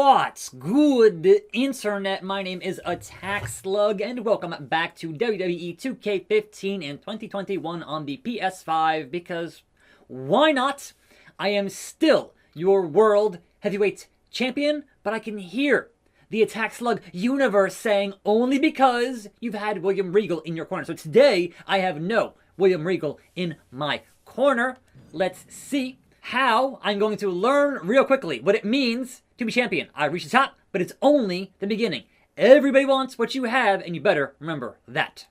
What's good, internet? My name is attackslug, and welcome back to WWE 2K15 in 2021 on the PS5, because why not? I am still your World Heavyweight Champion, but I can hear the attackslug universe saying only because you've had William Regal in your corner. So today, I have no William Regal in my corner. Let's see how I'm going to learn real quickly what it means to be champion. I reached the top, but it's only the beginning. Everybody wants what you have, and you better remember that.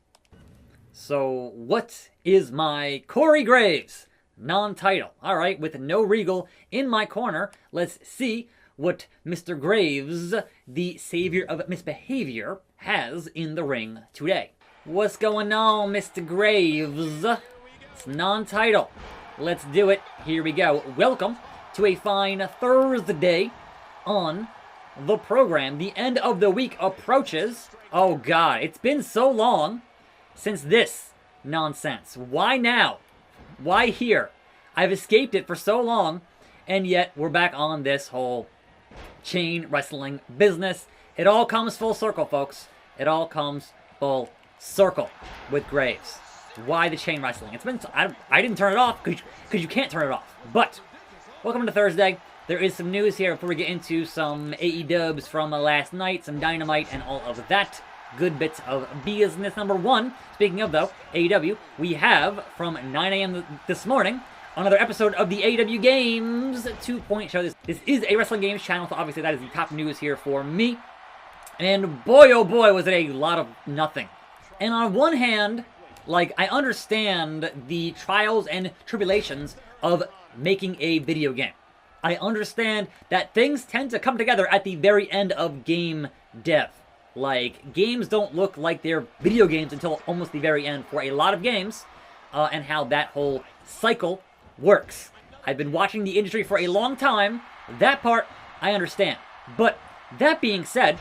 So, what is my Corey Graves non-title? Alright, with no Regal in my corner, let's see what Mr. Graves, the savior of misbehavior, has in the ring today. What's going on, Mr. Graves? It's non-title. Let's do it. Here we go. Welcome to a fine Thursday on the program. The end of the week approaches. Oh God, it's been so long since this nonsense. Why now? Why here? I've escaped it for so long, and yet we're back on this whole chain wrestling business. It all comes full circle, folks. It all comes full circle with Graves. Why the chain wrestling? It's been I didn't turn it off because you can't turn it off. But welcome to Thursday. There is some news here before we get into some AE dubs from last night, some Dynamite and all of that. Good bits of business. Number one, speaking of though, AEW, we have from 9 a.m. this morning another episode of the AEW Games 2.0 show. This is a wrestling games channel, so obviously that is the top news here for me. And boy, oh boy, was it a lot of nothing. And on one hand, like, I understand the trials and tribulations of making a video game. I understand that things tend to come together at the very end of game dev. Like, games don't look like they're video games until almost the very end for a lot of games, and how that whole cycle works. I've been watching the industry for a long time. That part, I understand. But, that being said,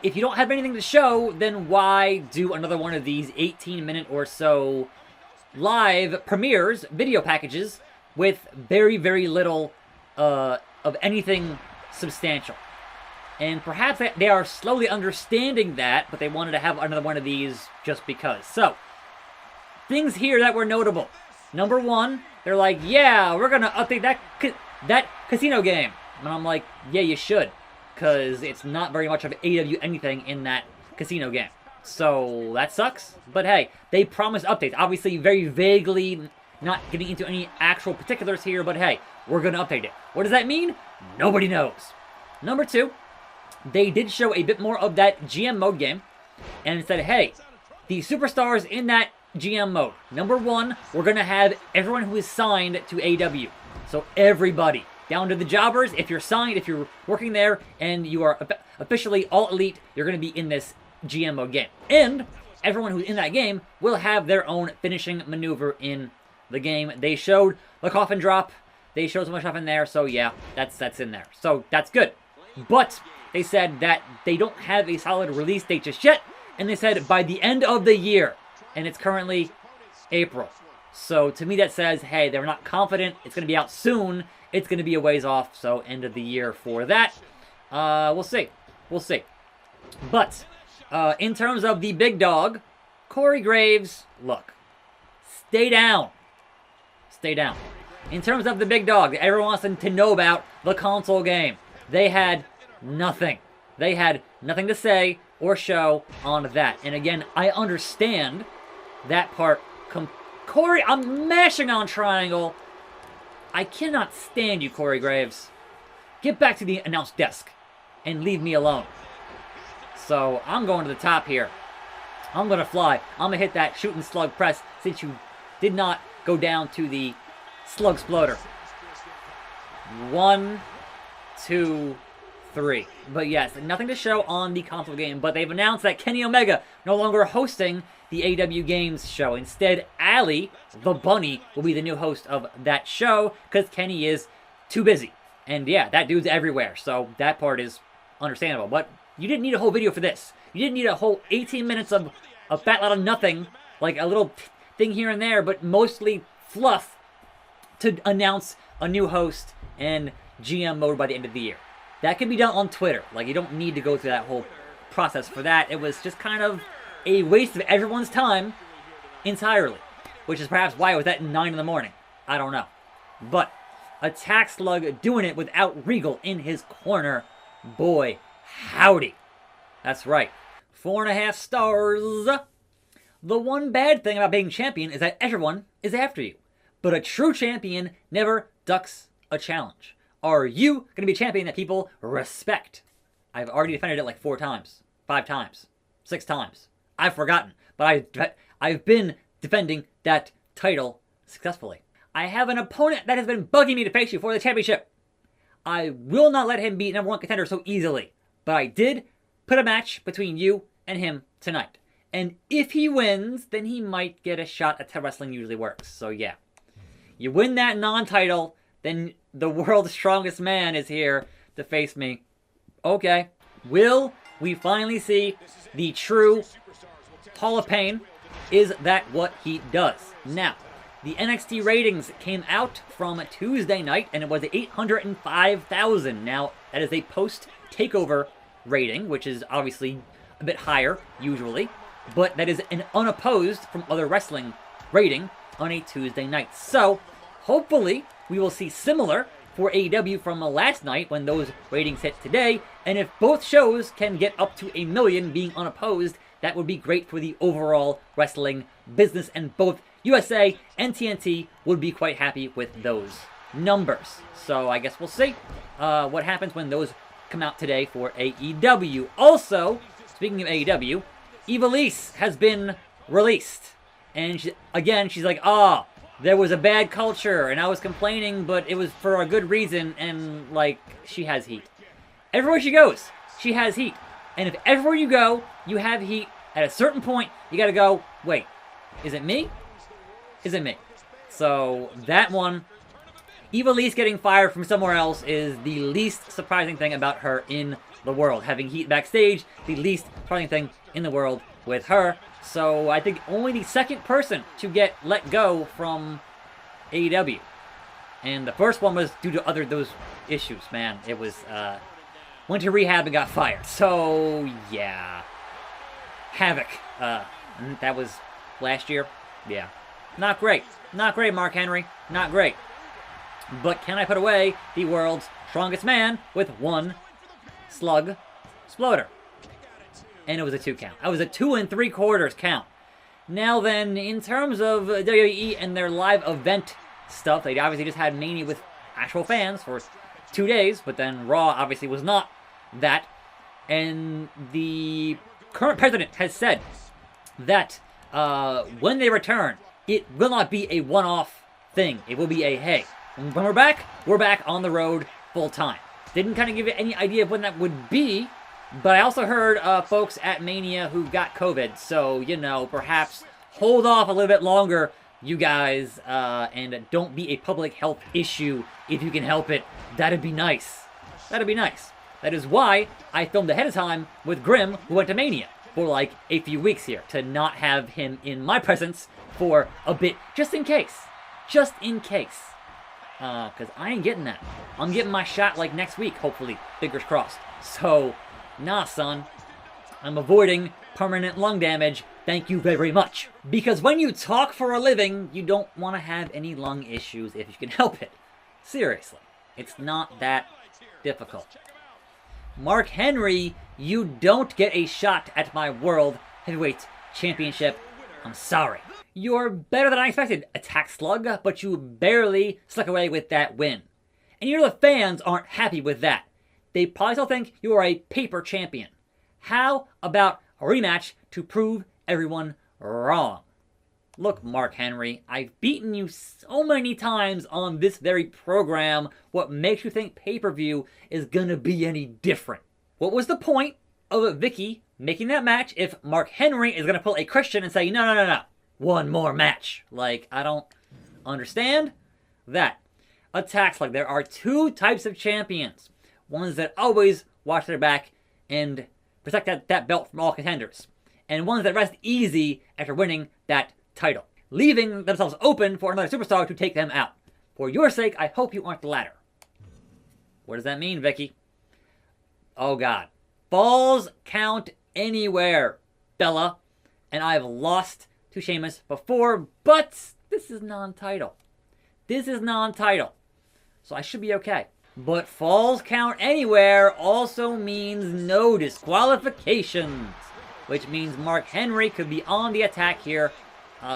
if you don't have anything to show, then why do another one of these 18-minute or so live premieres, video packages, with very, very little of anything substantial? And perhaps they are slowly understanding that, but they wanted to have another one of these just because. So, things here that were notable. Number one, they're like, yeah, we're going to update that casino game. And I'm like, yeah, you should. Because it's not very much of AEW anything in that casino game. So, that sucks. But hey, they promised updates. Obviously, very vaguely, not getting into any actual particulars here, but hey, we're going to update it. What does that mean? Nobody knows. Number two, they did show a bit more of that GM mode game, and it said, hey, the superstars in that GM mode. Number one, we're going to have everyone who is signed to AEW. So, everybody. Down to the jobbers, if you're signed, if you're working there, and you are officially all elite, you're going to be in this GM mode game. And everyone who's in that game will have their own finishing maneuver in the game. They showed the coffin drop. They showed so much stuff in there, so yeah, that's in there. So that's good. But they said that they don't have a solid release date just yet, and they said by the end of the year, and it's currently April. So to me that says, hey, they're not confident it's going to be out soon. It's going to be a ways off, so end of the year for that. We'll see. We'll see. But, in terms of the big dog, Corey Graves, look, stay down. Stay down. In terms of the big dog that everyone wants to know about, the console game, they had nothing. They had nothing to say or show on that. And again, I understand that part. Corey, I'm mashing on triangle. I cannot stand you, Corey Graves. Get back to the announce desk and leave me alone. So, I'm going to the top here. I'm going to fly. I'm going to hit that shooting slug press since you did not go down to the slug exploder. 1, 2, 3. But yes, nothing to show on the console game. But they've announced that Kenny Omega no longer hosting the AEW Games show. Instead, Allie, the bunny, will be the new host of that show because Kenny is too busy. And yeah, that dude's everywhere, so that part is understandable. But you didn't need a whole video for this. You didn't need a whole 18 minutes of a fat lot of nothing, like a little thing here and there, but mostly fluff to announce a new host and GM mode by the end of the year. That can be done on Twitter. Like, you don't need to go through that whole process for that. It was just kind of a waste of everyone's time entirely, which is perhaps why it was at 9 in the morning. I don't know. But attackslug doing it without Regal in his corner. Boy, howdy. That's right. 4.5 stars. The one bad thing about being champion is that everyone is after you. But a true champion never ducks a challenge. Are you going to be a champion that people respect? I've already defended it like 4 times, 5 times, 6 times. I've forgotten. But I've been defending that title successfully. I have an opponent that has been bugging me to face you for the championship. I will not let him beat #1 contender so easily. But I did put a match between you and him tonight. And if he wins, then he might get a shot at how wrestling usually works. So yeah. You win that non-title, then the world's strongest man is here to face me. Okay. Will we finally see the true Hall of Pain? Is that what he does? Now, the NXT ratings came out from Tuesday night, and it was 805,000. Now, that is a post-takeover rating, which is obviously a bit higher, usually. But that is an unopposed from other wrestling rating on a Tuesday night. So, hopefully, we will see similar for AEW from last night when those ratings hit today. And if both shows can get up to 1 million being unopposed, that would be great for the overall wrestling business. And both USA and TNT would be quite happy with those numbers. So I guess we'll see what happens when those come out today for AEW. Also, speaking of AEW, Ivelisse has been released. And she's like, there was a bad culture, and I was complaining, but it was for a good reason, and, like, she has heat. Everywhere she goes, she has heat. And if everywhere you go, you have heat, at a certain point, you gotta go, wait, is it me? Is it me? So, that one, Ivelisse getting fired from somewhere else is the least surprising thing about her in the world. Having heat backstage, the least surprising thing in the world with her. So I think only the second person to get let go from AEW. And the first one was due to those issues, man. It was, went to rehab and got fired. So, yeah. Havoc. That was last year. Yeah. Not great. Not great, Mark Henry. Not great. But can I put away the world's strongest man with one slug exploder? And it was a 2 count. It was a 2 3/4 count. Now then, in terms of WWE and their live event stuff, they obviously just had Mania with actual fans for 2 days, but then Raw obviously was not that. And the current president has said that when they return, it will not be a one-off thing. It will be a, hey, when we're back on the road full time. Didn't kind of give it any idea of when that would be. But I also heard folks at Mania who got COVID, so, you know, perhaps hold off a little bit longer, you guys, and don't be a public health issue if you can help it. That'd be nice. That'd be nice. That is why I filmed ahead of time with Grim, who went to Mania for like a few weeks here, to not have him in my presence for a bit, just in case. Just in case. Because I ain't getting that. I'm getting my shot like next week, hopefully. Fingers crossed. So, nah, son. I'm avoiding permanent lung damage. Thank you very much. Because when you talk for a living, you don't want to have any lung issues if you can help it. Seriously. It's not that difficult. Mark Henry, you don't get a shot at my World Heavyweight Championship. I'm sorry. You're better than I expected, attackslug, but you barely snuck away with that win. And you know the fans aren't happy with that. They probably still think you are a paper champion. How about a rematch to prove everyone wrong? Look, Mark Henry, I've beaten you so many times on this very program. What makes you think pay-per-view is gonna be any different? What was the point of Vicky making that match if Mark Henry is gonna pull a Christian and say, no, one more match? Like, I don't understand that. Attackslug, there are 2 types of champions. Ones that always watch their back and protect that belt from all contenders. And ones that rest easy after winning that title, leaving themselves open for another superstar to take them out. For your sake, I hope you aren't the latter. What does that mean, Vicky? Oh, God. Falls count anywhere, Bella. And I've lost to Sheamus before, but this is non-title. This is non-title. So I should be okay. But falls count anywhere also means no disqualifications, which means Mark Henry could be on the attack here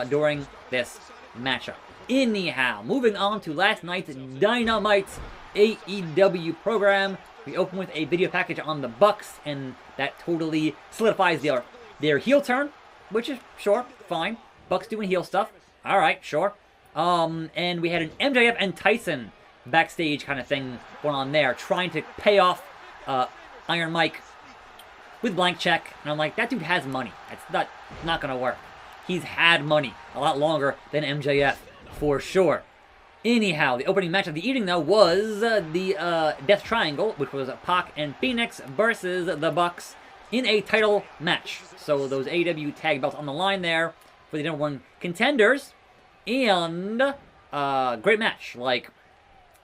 during this matchup. Anyhow, moving on to last night's Dynamite AEW program. We open with a video package on the Bucks, and that totally solidifies their heel turn, which is, sure, fine. Bucks doing heel stuff. Alright, sure. And we had an MJF and Tyson backstage kind of thing going on there, trying to pay off Iron Mike with blank check. And I'm like, that dude has money. That's not going to work. He's had money a lot longer than MJF, for sure. Anyhow, the opening match of the evening, though, was the Death Triangle, which was Pac and Phoenix versus the Bucks in a title match. So those AEW tag belts on the line there for the number one contenders. And great match. Like,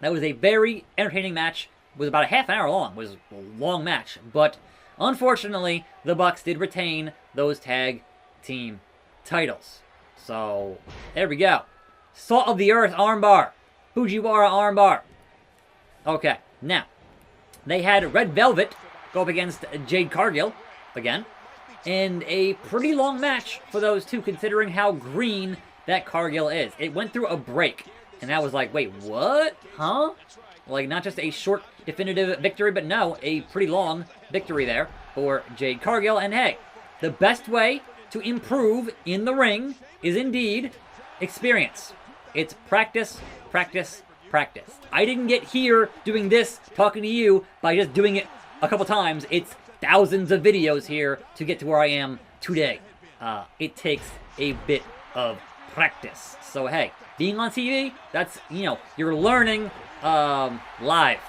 that was a very entertaining match. It was about a half an hour long. It was a long match. But unfortunately, the Bucks did retain those tag team titles. So, there we go. Salt of the Earth armbar. Fujiwara armbar. Okay, now, they had Red Velvet go up against Jade Cargill again. And a pretty long match for those two, considering how green that Cargill is. It went through a break. And I was like, wait, what? Huh? Like, not just a short, definitive victory, but no, a pretty long victory there for Jade Cargill. And hey, the best way to improve in the ring is indeed experience. It's practice, practice, practice. I didn't get here doing this, talking to you, by just doing it a couple times. It's thousands of videos here to get to where I am today. It takes a bit of practice. So hey, being on TV, that's, you're learning live.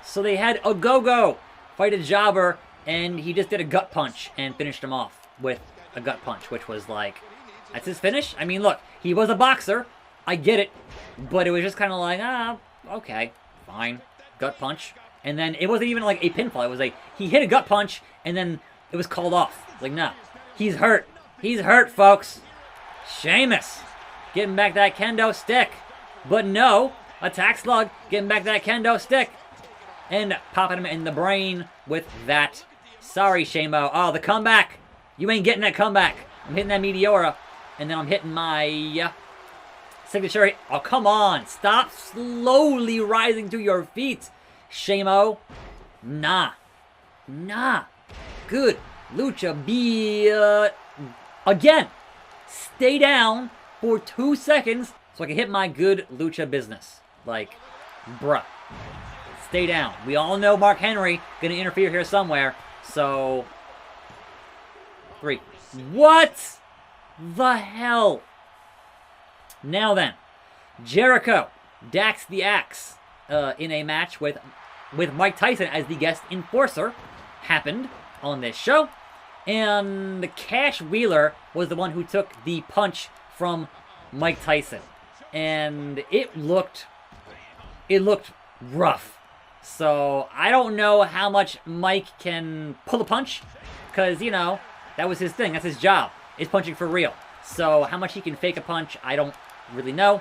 So they had a Go-Go fight a jobber, and he just did a gut punch and finished him off with a gut punch, which was like, that's his finish? I mean, look, he was a boxer. I get it. But it was just kind of like, okay, fine. Gut punch. And then it wasn't even like a pinfall. It was like, he hit a gut punch, and then it was called off. Like, no. He's hurt. He's hurt, folks. Sheamus getting back that kendo stick. But no, attackslug getting back that kendo stick. And popping him in the brain with that. Sorry, Shamo. Oh, the comeback. You ain't getting that comeback. I'm hitting that Meteora. And then I'm hitting my signature. Oh, come on. Stop slowly rising to your feet, Shamo. Nah. Good. Lucha B. Again. Stay down for 2 seconds so I can hit my good lucha business. Like, bruh. Stay down. We all know Mark Henry gonna interfere here somewhere. So, 3. What the hell? Now then, Jericho, Dax the Axe, in a match with Mike Tyson as the guest enforcer, happened on this show. And the Cash Wheeler was the one who took the punch from Mike Tyson. And it looked rough. So, I don't know how much Mike can pull a punch, because, that was his thing. That's his job, is punching for real. So, how much he can fake a punch, I don't really know.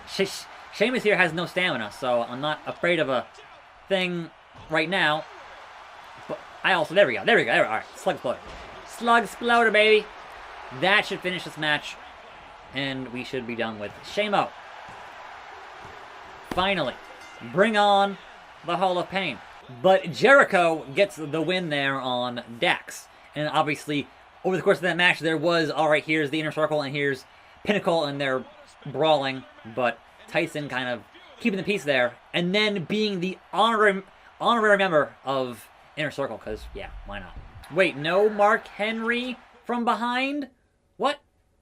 Sheamus here has no stamina, so I'm not afraid of a thing right now. But I also, there we go. All right, Slug Exploder. Slug Exploder, baby. That should finish this match, and we should be done with Shamo. Finally, bring on the Hall of Pain. But Jericho gets the win there on Dax. And obviously, over the course of that match, there was, alright, here's the Inner Circle, and here's Pinnacle, and they're brawling. But Tyson kind of keeping the peace there. And then being the honorary member of Inner Circle, because, yeah, why not? Wait, no Mark Henry from behind? What?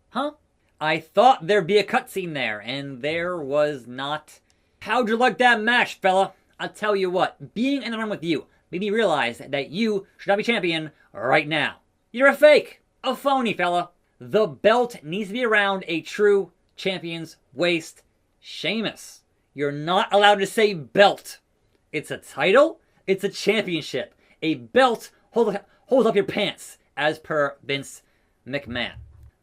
Huh? I thought there'd be a cutscene there, and there was not. How'd you like that match, fella? I'll tell you what, being in the ring with you made me realize that you should not be champion right now. You're a fake, a phony, fella. The belt needs to be around a true champion's waist. Sheamus, you're not allowed to say belt. It's a title, It's a championship. A belt holds up your pants, as per Vince McMahon.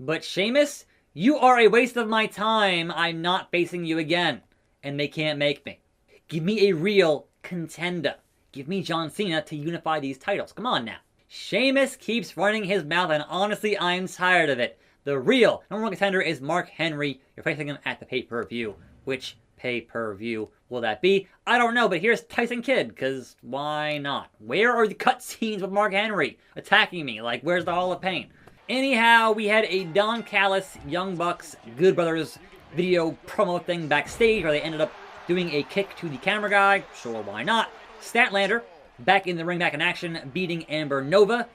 But Sheamus, you are a waste of my time. I'm not facing you again. And they can't make me. Give me a real contender. Give me John Cena to unify these titles. Come on now. Sheamus keeps running his mouth, and honestly, I'm tired of it. The real number one contender is Mark Henry. You're facing him at the pay-per-view. Which pay-per-view will that be? I don't know, but here's Tyson Kidd, because why not? Where are the cutscenes with Mark Henry attacking me? Like, where's the Hall of Pain? Anyhow, we had a Don Callis, Young Bucks, Good Brothers video promo thing backstage where they ended up doing a kick to the camera guy. Sure, why not? Statlander, back in the ring, back in action, beating Amber Nova.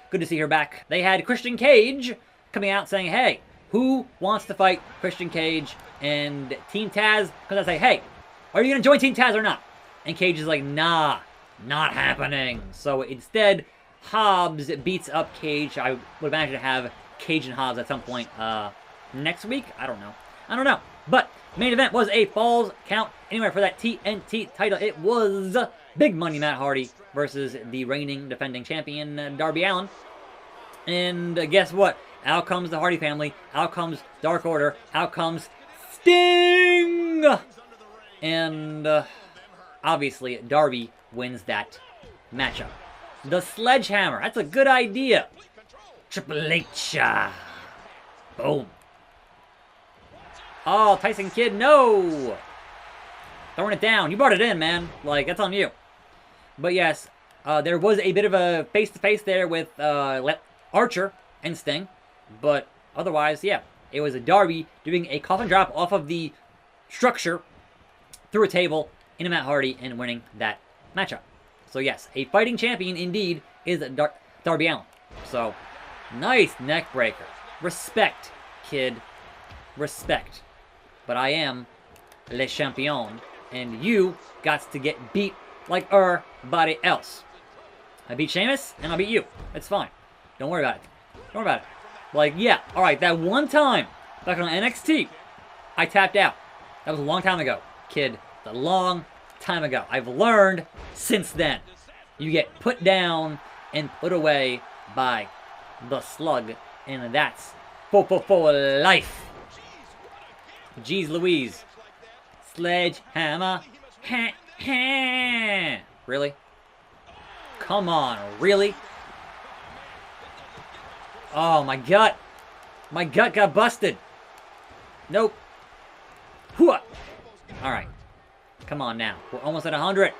Good to see her back. They had Christian Cage coming out saying, hey, who wants to fight Christian Cage? And Team Taz comes out and say, hey, are you going to join Team Taz or not? And Cage is like, nah, not happening. So instead, Hobbs beats up Cage. I would imagine to have Cage and Hobbs at some point next week. I don't know. But main event was a Falls Count Anywhere for that TNT title. It was Big Money Matt Hardy versus the reigning defending champion Darby Allin. And guess what? Out comes the Hardy family. Out comes Dark Order. Out comes Sting! And obviously Darby wins that matchup. The Sledgehammer. That's a good idea. Triple H. Boom. Oh, Tyson Kidd, no! Throwing it down. You brought it in, man. Like, that's on you. But yes, there was a bit of a face-to-face there with Archer and Sting. But otherwise, yeah. It was a Darby doing a coffin drop off of the structure through a table into Matt Hardy and winning that matchup. So yes, a fighting champion indeed is Darby Allin. So, nice neck breaker. Respect, kid. Respect. But I am le champion, and you got to get beat like everybody else. I beat Sheamus, and I'll beat you. It's fine. Don't worry about it. Don't worry about it. Like, yeah, alright, that one time back on NXT, I tapped out. That was a long time ago, kid. A long time ago. I've learned since then. You get put down and put away by the Slug, and that's for life. Jeez Louise. Sledgehammer. Ha, ha. Really? Come on, really? Oh, my gut. My gut got busted. Nope. Hooah. Alright. Come on now. We're almost at 100.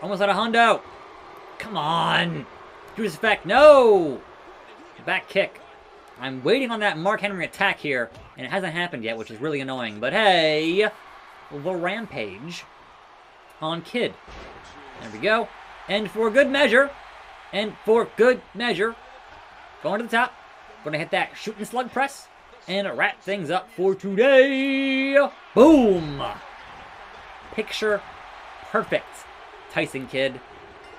Almost at a hundo. Come on. Judas Effect. No. Back kick. I'm waiting on that Mark Henry attack here, and it hasn't happened yet, which is really annoying. But hey, the Rampage on Kidd. There we go. And for good measure, going to the top, going to hit that shooting slug press, and wrap things up for today. Boom! Picture perfect, Tyson Kidd.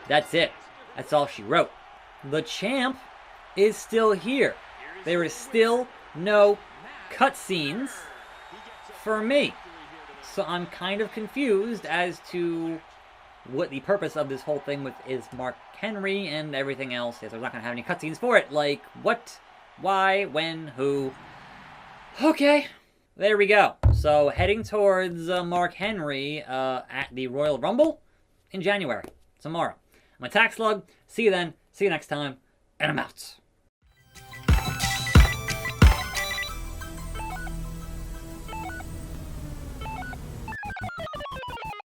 That's it. That's all she wrote. The champ is still here. There is still no cutscenes for me. So I'm kind of confused as to what the purpose of this whole thing with is Mark Henry and everything else is. They're not going to have any cutscenes for it. Like, what, why, when, who. Okay, there we go. So heading towards Mark Henry at the Royal Rumble in January, tomorrow. I'm attackslug. See you then. See you next time. And I'm out.